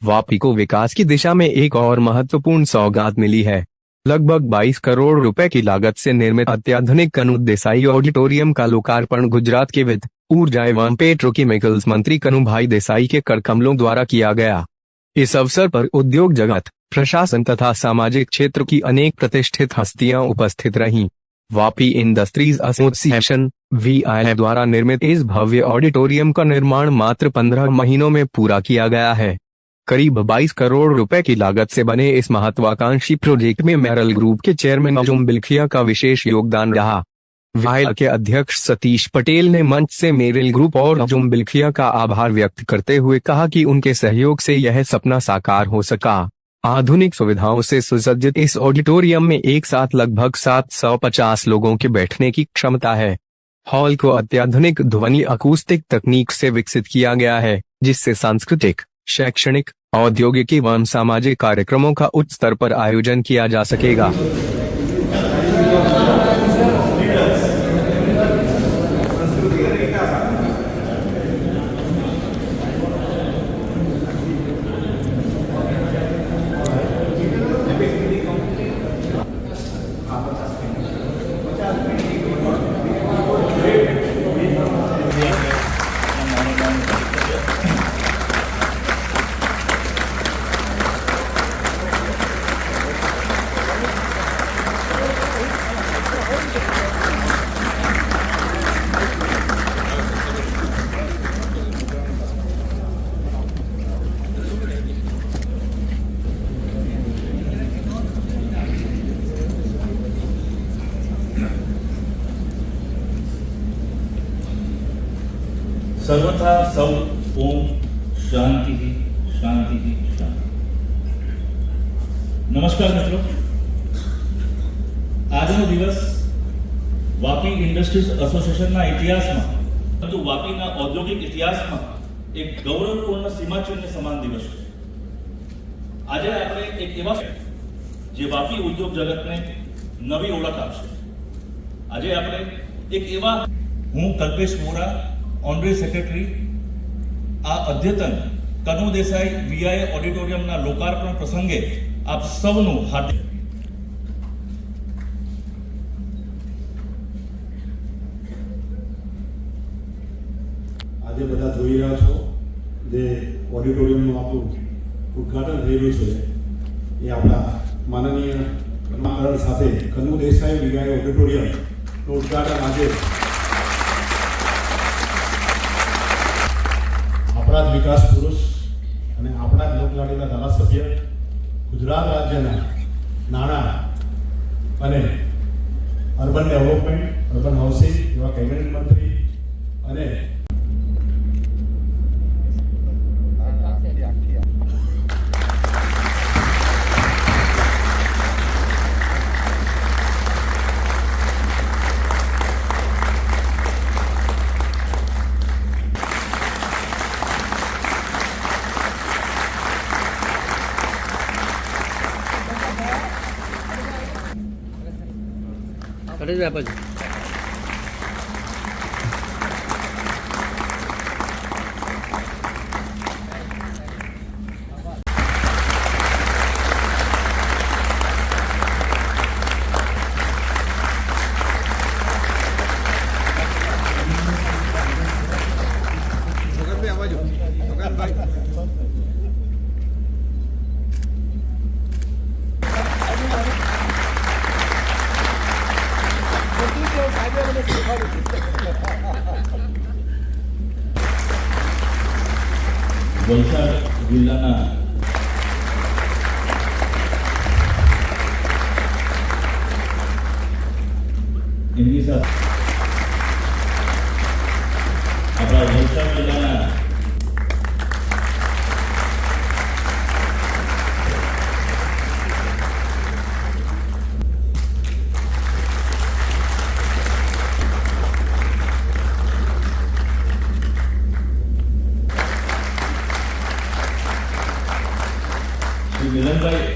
वापी को विकास की दिशा में एक और महत्वपूर्ण सौगात मिली है। लगभग 22 करोड़ रुपए की लागत से निर्मित अत्याधुनिक कनू देसाई ऑडिटोरियम का लोकार्पण गुजरात के वित्त, ऊर्जा एवं पेट्रोकेमिकल्स मंत्री कनुभाई देसाई के करकमलों द्वारा किया गया। इस अवसर पर उद्योग जगत, प्रशासन तथा सामाजिक क्षेत्र की अनेक प्रतिष्ठित हस्तियां उपस्थित रहीं। वापी इंडस्ट्रीज एसोसिएशन (VIA) द्वारा निर्मित इस भव्य ऑडिटोरियम का निर्माण मात्र 15 महीनों में पूरा किया गया है। करीब 22 करोड़ रुपए की लागत से बने इस महत्वाकांक्षी प्रोजेक्ट में मेरल ग्रुप के चेयरमैन अर्जुन बिलखिया का विशेष योगदान रहा। VIA के अध्यक्ष सतीश पटेल ने मंच से मेरल ग्रुप और अर्जुन बिलखिया का आभार व्यक्त करते हुए कहा कि उनके सहयोग से यह सपना साकार हो सका। आधुनिक सुविधाओं से सुसज्जित इस ऑडिटोरियम में एक साथ लगभग 750 लोगों के बैठने की क्षमता है। हॉल को अत्याधुनिक ध्वनि अकूस्टिक तकनीक से विकसित किया गया है, जिससे सांस्कृतिक, शैक्षणिक, औद्योगिक एवं सामाजिक कार्यक्रमों का उच्च स्तर पर आयोजन किया जा सकेगा। सर्वथा सौ ओम शांति शांति शांति। नमस्कार मित्रों, આજનો દિવસ વાપી ઇન્ડસ્ટ્રીઝ એસોસિએશનના ઇતિહાસમાં, પરંતુ વાપીના ઔદ્યોગિક ઇતિહાસમાં એક ગૌરવપૂર્ણ સીમાચિહ્ન સમાન દિવસ છે। આજે આપણે એક એવા જે વાપી ઉદ્યોગ જગતને નવી ઓળખ આપશે। આજે આપણે એક એવા, હું કલ્પેશ વોરા, ઓનરી સેક્રેટરી, આ અદ્યતન કનુ દેસાઈ VIA ઓડિટોરિયમના લોકાર્પણ પ્રસંગે આપ સૌનું હાર્દિક આજે બધા જોઈ રહ્યા છો જે ઓડિટોરિયમનું આપણું ઉદ્ઘાટન થઈ રહ્યું છે એ આપણા માનનીય કનુકરણ સાથે કનુ દેસાઈ VIA ઓડિટોરિયમનું ઉદ્ઘાટન આજે આપણા જ વિકાસ પુરુષ અને આપણા જ લોકલાડીના ધારાસભ્ય, ગુજરાત રાજ્યના નાણાં અને અર્બન ડેવલપમેન્ટ, અર્બન હાઉસિંગ એવા કેબિનેટ મંત્રી અને કરે છે આપણ વલસાડ જિલ્લાના એમની સાથે આપણા વલસાડ જિલ્લાના મિલનભાઈ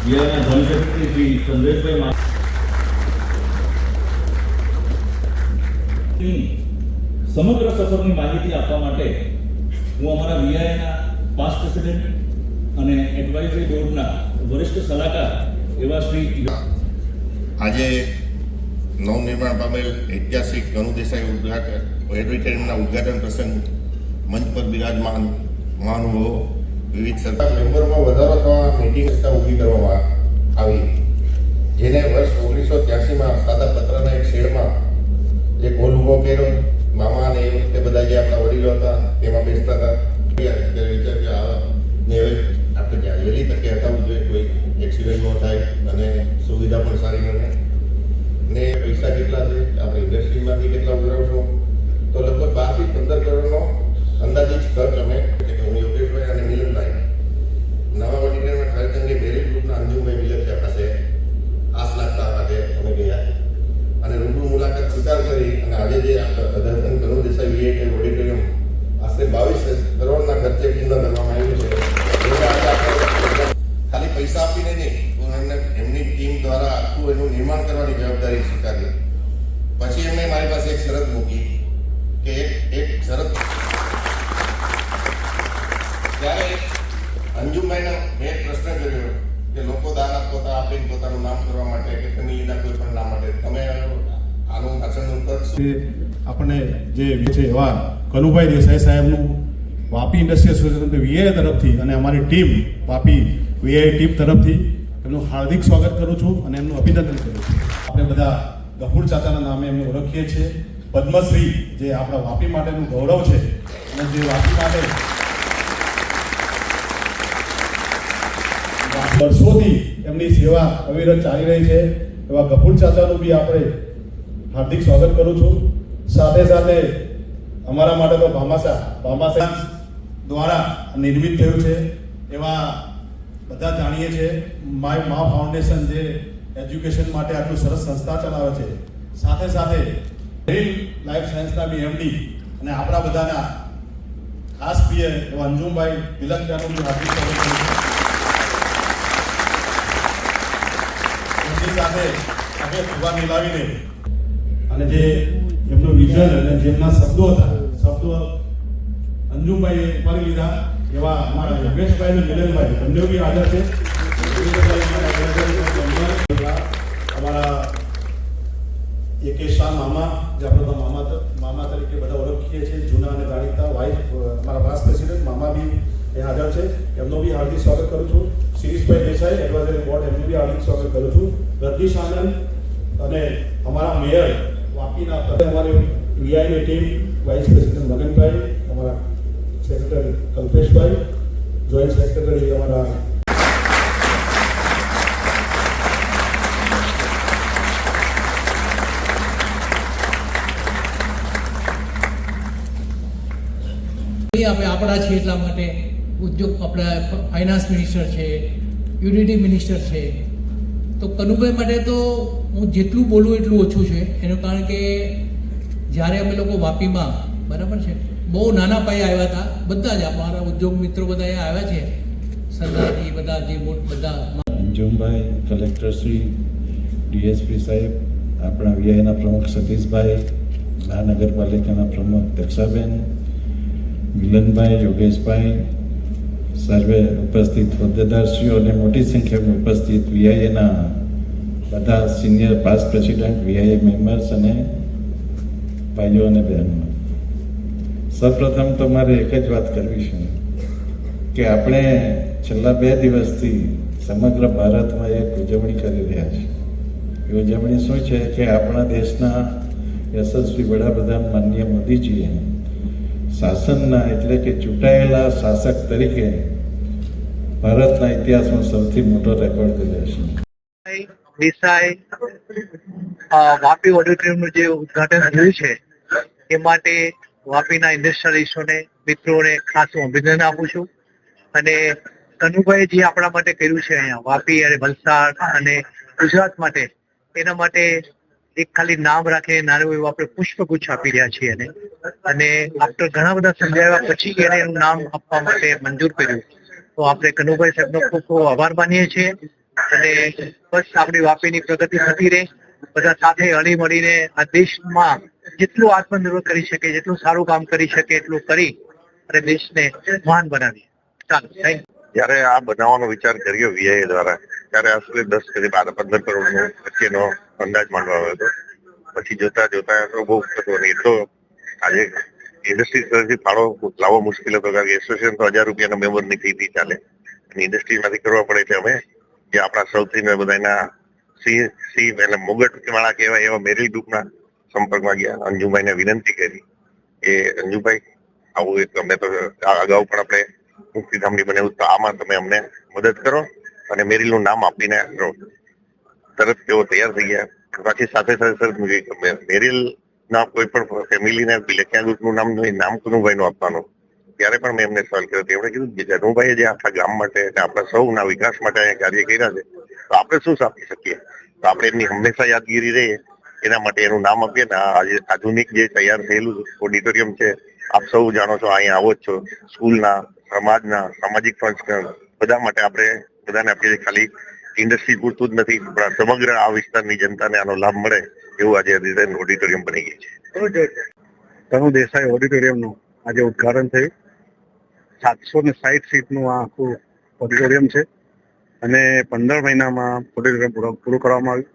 વીઆઈના જોઈન્ટ સેક્રેટરી શ્રી ચંદ્રેશભાઈ સમગ્ર સફરની માહિતી આપવા માટે હું અમારા વીઆઈના પાસ્ટ પ્રેસિડેન્ટ અને એડવાઇઝરી બોર્ડના વરિષ્ઠ સલાહકાર એવા શ્રી આજે નવનિર્માણ પામેલ ઐતિહાસિક કનુ દેસાઈ ઓડિટોરિયમના ઉદ્ઘાટન પ્રસંગ મંચ પર બિરાજમાન મહાનુભાવો, વિવિધ સરકાર મેમ્બરમાં વધારો થવા મીટિંગ ઊભી કરવામાં આવી, જેને વર્ષ 1983માં સાદા પત્રના એક શેડમાં એક હોલ ઊભો કર્યો. મામા અને એ વખતે બધા જે આપણા વડીલો હતા તેમાં બેસતા હતા. ત્યારે વિચાર કે આપણે ત્યાં વહેલી તકે હટાવવું જોઈએ, કોઈ એક્સિડન્ટ ન થાય અને સુવિધા પણ સારી મળે. ને પૈસા કેટલા છે, આપણે ઇન્ડસ્ટ્રીમાંથી કેટલા ઉઘરાવશો, તો લગભગ 12 થી 15 કરોડનો અંદાજિત ખર્ચ અમે, હું યોગેશભાઈ અને મિલનભાઈ નવા ઓડિટોરિયમમાં ખરેખર બેરી ગ્રુપના અંજુમભાઈ બિલખિયા પાસે આસ લાગતા માટે અમે ગયા અને રૂબરૂ મુલાકાત સ્વીકાર કરી. અને આજે જે અધરતન કનુ દેસાઈ વીઆઈ ઓડિટોરિયમ આશરે 22 કરોડના ખર્ચે પૂર્ણ કરવામાં આવ્યું છે. ખાલી પૈસા આપીને નહીં, પણ એમની ટીમ દ્વારા આખું એનું નિર્માણ કરવાની જવાબદારી સ્વીકારી. પછી એમણે મારી પાસે એક શરત મૂકી કે એક શરત, ત્યારે અંજુમભાઈને મેં એક પ્રશ્ન કર્યો કે લોકો દાન આપતા આપીને પોતાનું નામ કરવા માટે કે ફેમિલીના કોઈ પણ નામ માટે, તમે આનું પાછળનું તર્ક આપણને જે છે એવા કનુભાઈ દેસાઈ સાહેબનું વાપી ઇન્ડસ્ટ્રી એસોસિએશન વીઆઈ તરફથી અને અમારી ટીમ વાપી વીઆઈ ટીમ તરફથી એમનું હાર્દિક સ્વાગત કરું છું અને એમનું અભિનંદન કરું છું. આપણે બધા ગફુર ચાચાના નામે એમને ઓળખીએ છીએ. પદ્મશ્રી જે આપણા વાપી માટેનું ગૌરવ છે અને જે વાપી માટે વર્ષોથી એમની સેવા અવિરત ચાલી રહી છે એવા ગફુર ચાચાનું બી આપણે હાર્દિક સ્વાગત કરું છું. સાથે સાથે અમારા માટે તો ભામાસા દ્વારા નિર્મિત થયું છે એવા બધા જાણીએ છીએ. માય મા ફાઉન્ડેશન જે એજ્યુકેશન માટે આટલું સરસ સંસ્થા ચલાવે છે. સાથે સાથે ગ્રીન લાઈફ સાયન્સના બી એમડી અને આપણા બધાના ખાસ પ્રિય એવા અંજુમભાઈ બિલખિયાનું બી હાર્દિક સ્વાગત કરું છું. એમની સાથે આપણે ખુબા મિલાવીને અને જે એમનું વિઝન અને જેમના શબ્દો હતા, શબ્દો અંજુમભાઈએ ઉપાડી લીધા એવા અમારા યોગેશભાઈ અને મિલનભાઈ એમને બી હાજર છે. અમારા એકેશ શાહ મામા, જે આપણે મામા તરીકે બધા ઓળખીએ છીએ, જૂના અને જાણીતા વાઇસ અમારા વાઇસ પ્રેસિડેન્ટ મામા બી એ હાજર છે. એમનો બી હાર્દિક સ્વાગત કરું છું. શિરીષભાઈ દેસાઈ એડવાઇઝરી બોર્ડ, એમનું બી હાર્દિક સ્વાગત કરું છું. રજનીશ આનંદ અને અમારા મેયર વાપીના અમારી વીઆઈની ટીમ, વાઇસ પ્રેસિડેન્ટ મગનભાઈ, અમારા સેક્રેટરી કલ્પેશભાઈ, જોઈન્ટ સેક્રેટરી અમારા અમે આપણા છીએ એટલા માટે ઉદ્યોગ, આપણા ફાઇનાન્સ મિનિસ્ટર છે, યુનિટી મિનિસ્ટર છે. તો કનુભાઈ માટે તો હું જેટલું બોલું એટલું ઓછું છે. એનું કારણ કે જ્યારે અમે લોકો વાપીમાં, બરાબર છે, બહુ નાના પાયે આવ્યા હતા. બધા જ અમારા ઉદ્યોગ મિત્રો બધા અહીંયા આવ્યા છે, સરદારજી બધા જે બધા અંજુમભાઈ, કલેક્ટર શ્રી, ડીએસપી સાહેબ, આપણા વીઆઈના પ્રમુખ સતીશભાઈ, મહાનગરપાલિકાના પ્રમુખ દક્ષાબેન, મિલનભાઈ, યોગેશભાઈ, સર્વે ઉપસ્થિત હોદ્દેદારશ્રીઓ અને મોટી સંખ્યામાં ઉપસ્થિત વીઆઈએના બધા senior past president, VIA members અને ભાઈઓ અને બહેનો, સૌપ્રથમ તો મારે એક જ વાત કરવી છે કે આપણે છેલ્લા 2 દિવસથી સમગ્ર ભારતમાં એક ઉજવણી કરી રહ્યા છીએ. એ ઉજવણી શું છે કે આપણા દેશના યશસ્વી વડાપ્રધાન માનનીય મોદીજીએ શાસનના એટલે કે ચૂંટાયેલા શાસક તરીકે ભારતના ઇતિહાસમાં સૌથી મોટો રેકોર્ડ કર્યો છે. દેસાઈ વાપી ઓડિટોરિયમનું જે ઉદ્ઘાટન થયું છે એ માટે વાપીના ઇન્ડસ્ટ્રીયલિસ્ટોને, મિત્રોને ખાસ હું અભિનંદન આપું છું. અને કનુભાઈ જે આપણા માટે કર્યું છે અહીંયા વાપી અને વલસાડ અને ગુજરાત માટે, એના માટે એક ખાલી નામ રાખીને નાનું એવું આપણે પુષ્પગુચ્છ આપી રહ્યા છીએ. અને આફ્ટર ઘણા બધા સમજાવ્યા પછી એને એનું નામ આપવા માટે મંજૂર કર્યું. તો આપણે કનુભાઈ સાહેબનો ખૂબ ખૂબ આભાર માનીએ છીએ. અને બસ આપણી વાપીની પ્રગતિ થતી રહે, બધા સાથે હળી મળીને આ દેશમાં જેટલું આત્મનિર્ભર કરી શકે, જેટલું સારું કામ કરી શકે એટલું કરી અને દેશને મહાન બનાવીએ. ચાલો, થેન્ક યુ. જ્યારે આ બનાવવાનો વિચાર કર્યો વીઆઈએ દ્વારા, ત્યારે આશરે 10 થી 15 કરોડનો વચ્ચેનો અંદાજ માંડવામાં આવ્યો હતો. પછી જોતા તો બહુ થતો નહીં. તો આજે ઇન્ડસ્ટ્રી તરફથી ફાળો લાવવો મુશ્કેલ હતો, કારણ કે એસોસિએશન તો 1000 રૂપિયાના મેમ્બરની ફી ચાલે, અને ઇન્ડસ્ટ્રીમાંથી કરવા પડે. એટલે અમે જે આપણા સૌથી બધાના સી એટલે મુગટ વાળા કહેવાય એવા મેરિલ ગ્રુપના સંપર્કમાં ગયા, અંજુભાઈને વિનંતી કરી કે અંજુભાઈ આવું એક અમે તો અગાઉ પણ આપણે મુક્તિધામની બનાવ્યું, તો આમાં તમે અમને મદદ કરો અને મેરિલનું નામ આપીને કરો. તરત તેઓ તૈયાર થઈ ગયા. બાકી સાથે મેરિલ ના કોઈ પણ ફેમિલીને લેખ્યા ગ્રુપનું નામ કનુભાઈનું આપવાનું. ત્યારે પણ મેં એમને સવાલ કર્યો. તેમણે કીધું કે કનુભાઈએ જે આખા ગામ માટે અને આપણા સૌના વિકાસ માટે અહીંયા કાર્ય કર્યા છે, તો આપણે શું આપી શકીએ? તો આપણે એમની હંમેશા યાદગીરી રહે એના માટે એનું નામ આપીએ ને. આજે આધુનિક જે તૈયાર થયેલું ઓડિટોરિયમ છે, આપ સૌ જાણો છો, અહીંયા આવો જ છો, સ્કૂલના, સમાજના, સામાજિક સંસ્કાર બધા માટે આપણે બધાને આપીએ. ખાલી ઇન્ડસ્ટ્રી પૂરતું જ નથી, પણ સમગ્ર આ વિસ્તારની જનતાને આનો લાભ મળે એવું આજે ડિઝાઇન ઓડિટોરિયમ બની ગયું છે. કનુ દેસાઈ ઓડિટોરિયમનું આજે ઉદ્ઘાટન થયું. 760 સીટનું આ આખું ઓડિટોરિયમ છે અને 15 મહિનામાં ઓડિટોરિયમ પૂરું કરવામાં આવ્યું.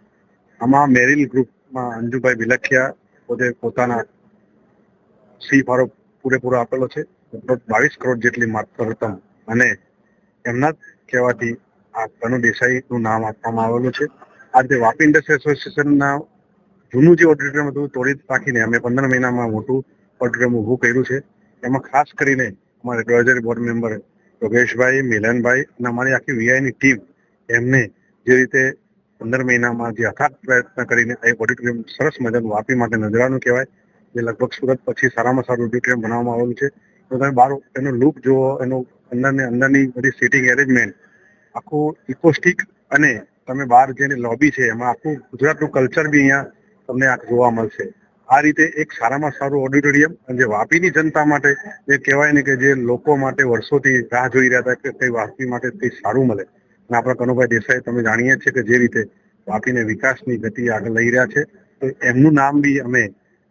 આમાં મેરિલ ગ્રુપમાં અંજુભાઈ બિલખિયા પોતે પોતાના સી ફાળો પૂરેપૂરો આપેલો છે. 22 કરોડ જેટલી માત્ર રકમ, અને એમના જ કહેવાથી આ કનુ દેસાઈનું નામ આપવામાં આવેલું છે. આજે વાપી ઇન્ડસ્ટ્રી એસોસિએશનના જૂનું જે ઓડિટોરિયમ હતું તોડી નાખીને અમે 15 મહિનામાં મોટું ઓડિટોરિયમ ઊભું કર્યું છે. એમાં ખાસ કરીને અમારે એડવાઇઝરી બોર્ડ મેમ્બર યોગેશભાઈ, મિલનભાઈ અને અમારી આખી વીઆઈની ટીમ, એમને જે રીતે 15 મહિનામાં જે અથાગ પ્રયત્ન કરીને આ ઓડિટોરિયમ સરસ મજાનું વાપી માટે નજરાનું કહેવાય, જે લગભગ સુરત પછી સારામાં સારું ઓડિટોરિયમ બનાવવામાં આવેલું છે. તો તમે બહાર એનો લુક જુઓ, એનું અંદરની બધી સીટિંગ એરેન્જમેન્ટ આખું ઇકોસ્ટિક, અને તમે બહાર જેની લોબી છે એમાં આખું ગુજરાતનું કલ્ચર બી અહીંયા તમને જોવા મળશે. આ રીતે એક સારામાં સારું ઓડિટોરિયમ, અને જે વાપીની જનતા માટે જે કહેવાય ને કે જે લોકો માટે વર્ષોથી રાહ જોઈ રહ્યા હતા કે કઈ વાપી માટે કંઈ સારું મળે, અને આપણા કનુભાઈ દેસાઈ તમે જાણીએ છીએ કે જે રીતે વાપીને વિકાસની ગતિ આગળ લઈ રહ્યા છે, તો એમનું નામ બી અમે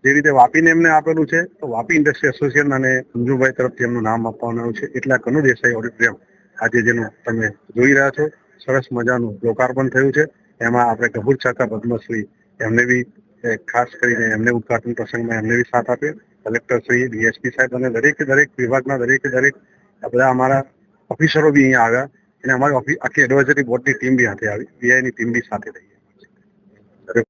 જે રીતે વાપીને એમને આપેલું છે, તો વાપી ઇન્ડસ્ટ્રી એસોસિએશન અને અંજુભાઈ તરફથી એમનું નામ આપવાનું આવ્યું છે. એટલે આ કનુ દેસાઈ ઓડિટોરિયમ આજે જેનું તમે જોઈ રહ્યા છો, સરસ મજાનું લોકાર્પણ થયું છે. એમાં આપણે ગભુર ચાકા પદ્મશ્રી એમને બી ખાસ કરીને એમને ઉદઘાટન પ્રસંગમાં એમને બી સાથ આપ્યો. કલેક્ટર શ્રી, ડીએસપી સાહેબ અને દરેક વિભાગના દરેક બધા અમારા ઓફિસરો બી અહીંયા આવ્યા, અને અમારી આખી એડવાઇઝરી બોર્ડની ટીમ બી સાથે આવી, વીઆઈની ટીમ બી સાથે રહી.